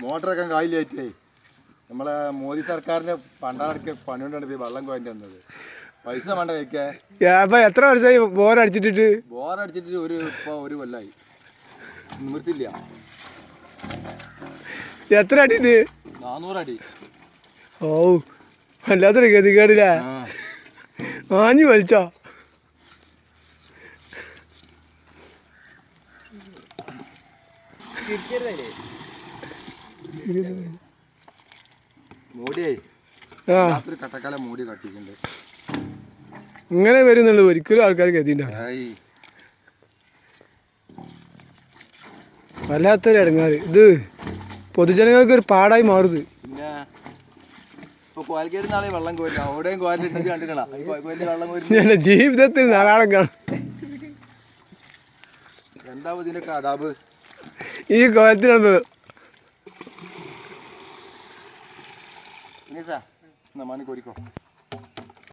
മോട്ടറൊക്കെ കായില്ലായിട്ടേ നമ്മളെ മോദി സർക്കാരിന്റെ പണ്ടാടൊക്കെ പണി കൊണ്ടാണ് വെള്ളം കോയന്റെ വന്നത്. പൈസ വേണ്ട കഴിക്കാൻ. എത്ര വർഷമായി ബോറടിച്ചിട്ട്? ബോറടിച്ചിട്ട് ഒരു കൊല്ലായി. നിവൃത്തില്ല. എത്ര അടിണ്ട്? 400 അടി. ഓ വല്ലാത്തൊരു ഗതികേടില്ല. മാഞ്ഞു വലിച്ചോ? കട്ടക്കാല മൂടി കട്ടിട്ടുണ്ട്. ഇങ്ങനെ വരുന്നുള്ളൂ, ഒരിക്കലും ആൾക്കാർ ഗതിണ്ട. വല്ലാത്തൊരു ഇടങ്ങാറ്. ഇത് പൊതുജനങ്ങൾക്ക് ഒരു പാടായി മാറുത്. പിന്നെ വെള്ളം ജീവിതത്തിൽ ധാരാളം കാണും. എന്താ ഇതിനൊക്കെ അതാബ് ഈ കോലത്തിലാണ്. മണി കോരിക്കോ.